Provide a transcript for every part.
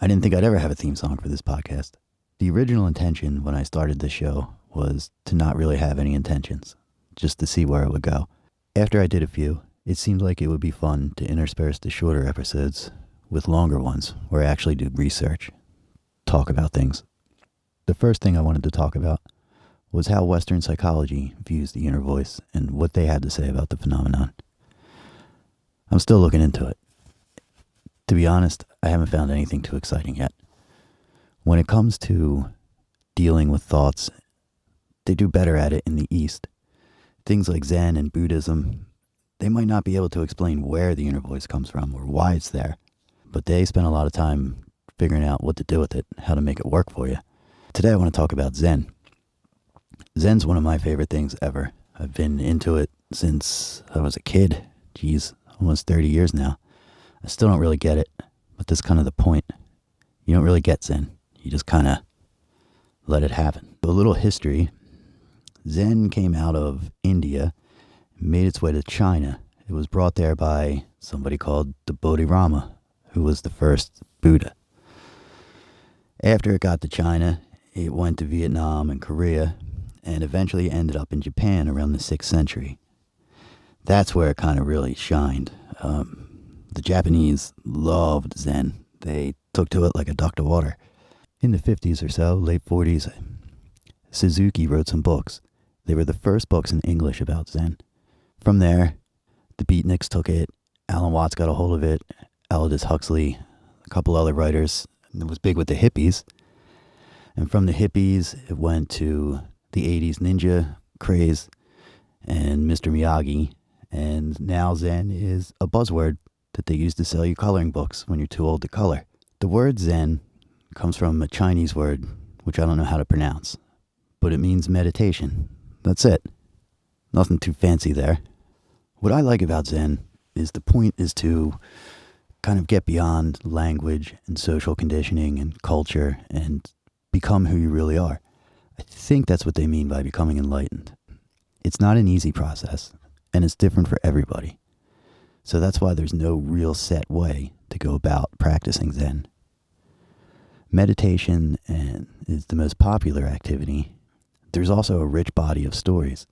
I didn't think I'd ever have a theme song for this podcast. The original intention when I started this show was to not really have any intentions, just to see where it would go. After I did a few, it seemed like it would be fun to intersperse the shorter episodes with longer ones where I actually do research, talk about things. The first thing I wanted to talk about was how Western psychology views the inner voice and what they had to say about the phenomenon. I'm still looking into it. To be honest, I haven't found anything too exciting yet. When it comes to dealing with thoughts, they do better at it in the East. Things like Zen and Buddhism, they might not be able to explain where the inner voice comes from or why it's there, but they spend a lot of time figuring out what to do with it, how to make it work for you. Today I want to talk about Zen. Zen's one of my favorite things ever. I've been into it since I was a kid. Almost 30 years now. I still don't really get it, but that's kind of the point. You don't really get Zen. You just kind of let it happen. A little history. Zen came out of India, made its way to China. It was brought there by somebody called the Bodhirama, who was the first Buddha. After it got to China, it went to Vietnam and Korea, and eventually ended up in Japan around the 6th century. That's where it kind of really shined. The Japanese loved Zen. They took to it like a duck to water. In the 50s or so, late 40s, Suzuki wrote some books. They were the first books in English about Zen. From there, the beatniks took it. Alan Watts got a hold of it. Aldous Huxley, a couple other writers. It was big with the hippies. And from the hippies, it went to the 80s ninja craze and Mr. Miyagi. And now Zen is a buzzword that they use to sell you coloring books when you're too old to color. The word Zen comes from a Chinese word, which I don't know how to pronounce, but it means meditation. That's it. Nothing too fancy there. What I like about Zen is the point is to kind of get beyond language and social conditioning and culture and become who you really are. I think that's what they mean by becoming enlightened. It's not an easy process, and it's different for everybody. So that's why there's no real set way to go about practicing Zen. Meditation is the most popular activity. There's also a rich body of stories.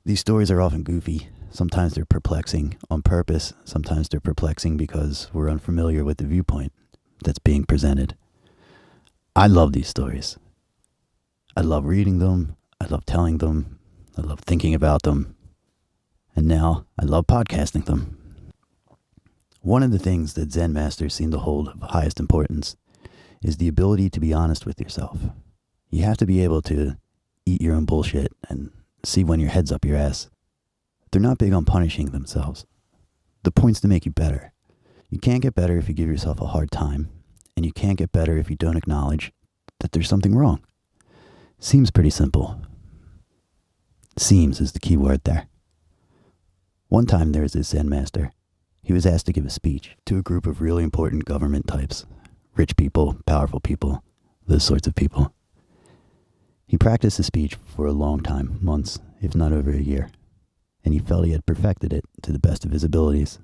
These stories are often goofy. Sometimes they're perplexing on purpose. Sometimes they're perplexing because we're unfamiliar with the viewpoint that's being presented. I love these stories. I love reading them. I love telling them. I love thinking about them. And now I love podcasting them. One of the things that Zen masters seem to hold of highest importance is the ability to be honest with yourself. You have to be able to eat your own bullshit and see when your head's up your ass. They're not big on punishing themselves. The point's to make you better. You can't get better if you give yourself a hard time, and you can't get better if you don't acknowledge that there's something wrong. Seems pretty simple. Seems is the key word there. One time there was this Zen master. He was asked to give a speech to a group of really important government types. Rich people, powerful people, those sorts of people. He practiced the speech for a long time, months, if not over a year. And he felt he had perfected it to the best of his abilities.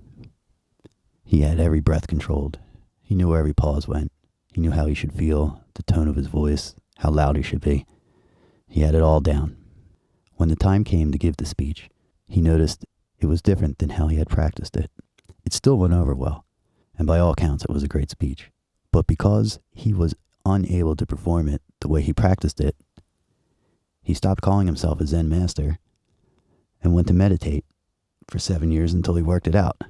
He had every breath controlled. He knew where every pause went. He knew how he should feel, the tone of his voice, how loud he should be. He had it all down. When the time came to give the speech, he noticed it was different than how he had practiced it. It still went over well, and by all accounts it was a great speech. But because he was unable to perform it the way he practiced it, he stopped calling himself a Zen master and went to meditate for 7 years until he worked it out.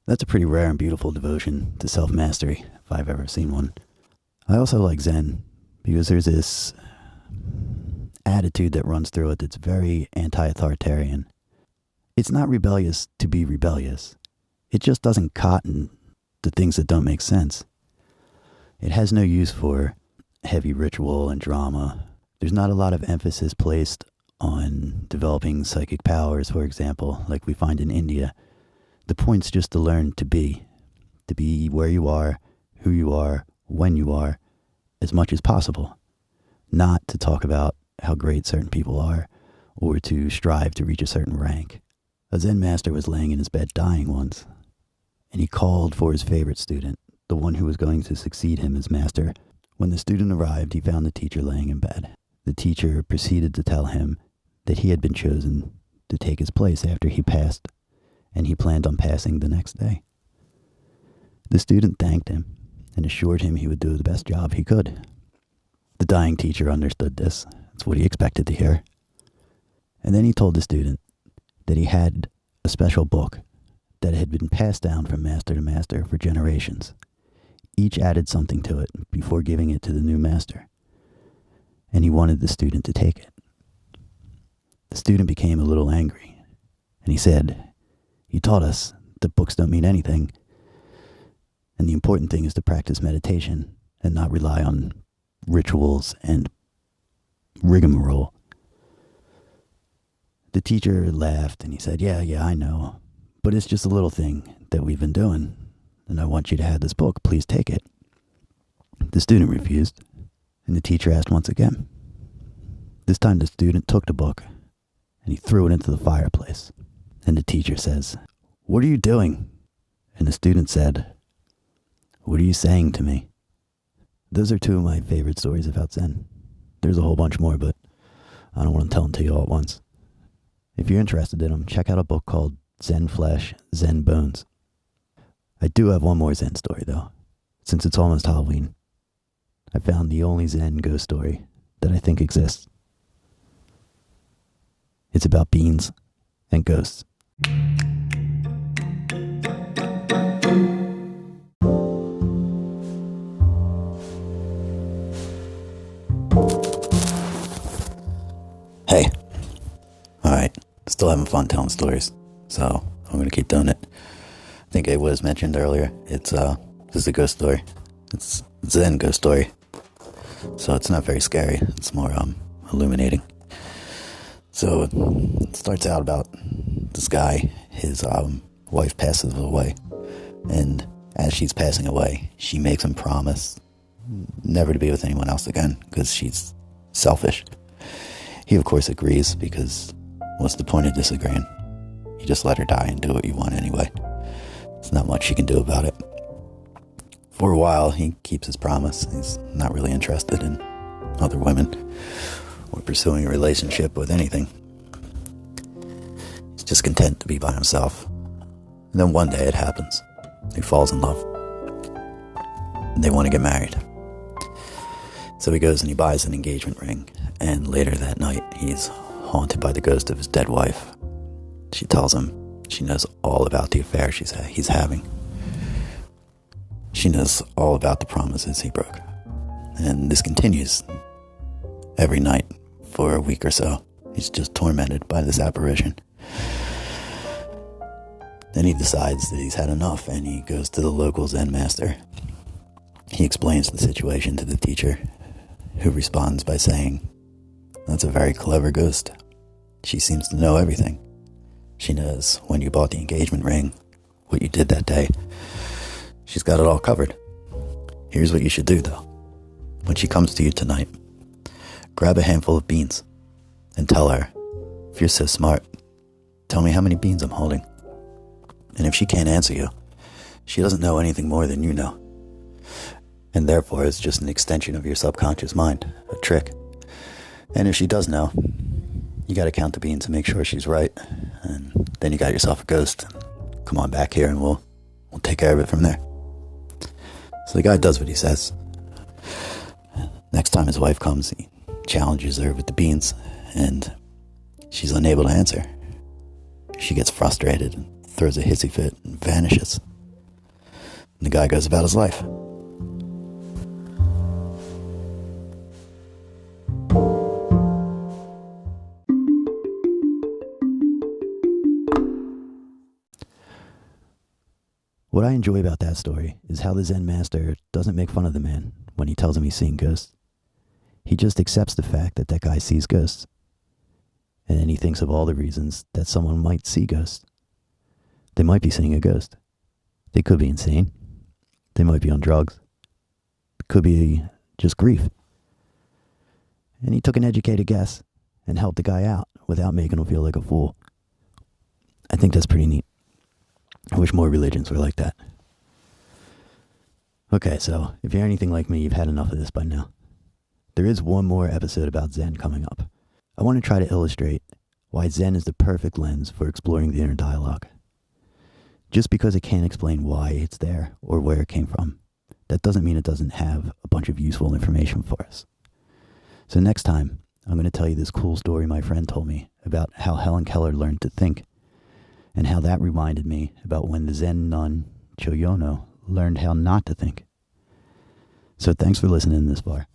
That's a pretty rare and beautiful devotion to self-mastery, if I've ever seen one. I also like Zen because there's this attitude that runs through it that's very anti-authoritarian. It's not rebellious to be rebellious. It just doesn't cotton to things that don't make sense. It has no use for heavy ritual and drama. There's not a lot of emphasis placed on developing psychic powers, for example, like we find in India. The point's just to learn to be where you are, who you are, when you are, as much as possible. Not to talk about how great certain people are, or to strive to reach a certain rank. A Zen master was laying in his bed dying once, and he called for his favorite student the one who was going to succeed him as master. When the student arrived, he found the teacher laying in bed. The teacher proceeded to tell him that he had been chosen to take his place after he passed, and he planned on passing the next day. The student thanked him and assured him he would do the best job he could. The dying teacher understood this. That's what he expected to hear. And then he told the student that he had a special book that had been passed down from master to master for generations. Each added something to it before giving it to the new master, and he wanted the student to take it. The student became a little angry, and he said, "You taught us that books don't mean anything, and the important thing is to practice meditation and not rely on rituals and rigmarole." The teacher laughed, and he said, Yeah, I know, but it's just a little thing that we've been doing, and I want you to have this book. Please take it. The student refused, and the teacher asked once again. This time the student took the book, and he threw it into the fireplace. And the teacher says, "What are you doing?" And the student said, "What are you saying to me?" Those are two of my favorite stories about Zen. There's a whole bunch more, but I don't want to tell them to you all at once. If you're interested in them, check out a book called Zen Flesh, Zen Bones. I do have one more Zen story, though. Since it's almost Halloween, I found the only Zen ghost story that I think exists. It's about beans and ghosts. Hey. Alright, still having fun telling stories, so I'm going to keep doing it. I think it was mentioned earlier, this is a ghost story. It's a Zen ghost story, so it's not very scary, it's more illuminating. So it starts out about this guy, his wife passes away, and as she's passing away, she makes him promise never to be with anyone else again, because she's selfish. He of course agrees, because what's the point of disagreeing? You just let her die and do what you want anyway. There's not much you can do about it. For a while, he keeps his promise. He's not really interested in other women or pursuing a relationship with anything. He's just content to be by himself. And then one day it happens. He falls in love. And they want to get married. So he goes and he buys an engagement ring. And later that night, he's haunted by the ghost of his dead wife. She tells him she knows all about the affair he's having. She knows all about the promises he broke. And this continues every night for a week or so. He's just tormented by this apparition. Then he decides that he's had enough, and he goes to the local Zen master. He explains the situation to the teacher, who responds by saying, "That's a very clever ghost. She seems to know everything. She knows when you bought the engagement ring, what you did that day. She's got it all covered. Here's what you should do, though. When she comes to you tonight, grab a handful of beans and tell her, if you're so smart, tell me how many beans I'm holding. And if she can't answer you, she doesn't know anything more than you know. And therefore, it's just an extension of your subconscious mind, a trick. And if she does know, you got to count the beans and make sure she's right. And then you got yourself a ghost. Come on back here and we'll take care of it from there." So the guy does what he says. Next time his wife comes, he challenges her with the beans, and she's unable to answer. She gets frustrated and throws a hissy fit and vanishes. And the guy goes about his life. What I enjoy about that story is how the Zen master doesn't make fun of the man when he tells him he's seeing ghosts. He just accepts the fact that that guy sees ghosts. And then he thinks of all the reasons that someone might see ghosts. They might be seeing a ghost. They could be insane. They might be on drugs. It could be just grief. And he took an educated guess and helped the guy out without making him feel like a fool. I think that's pretty neat. I wish more religions were like that. Okay, so if you're anything like me, you've had enough of this by now. There is one more episode about Zen coming up. I want to try to illustrate why Zen is the perfect lens for exploring the inner dialogue. Just because it can't explain why it's there or where it came from, that doesn't mean it doesn't have a bunch of useful information for us. So next time, I'm going to tell you this cool story my friend told me about how Helen Keller learned to think, and how that reminded me about when the Zen nun Choyono learned how not to think. So thanks for listening this far.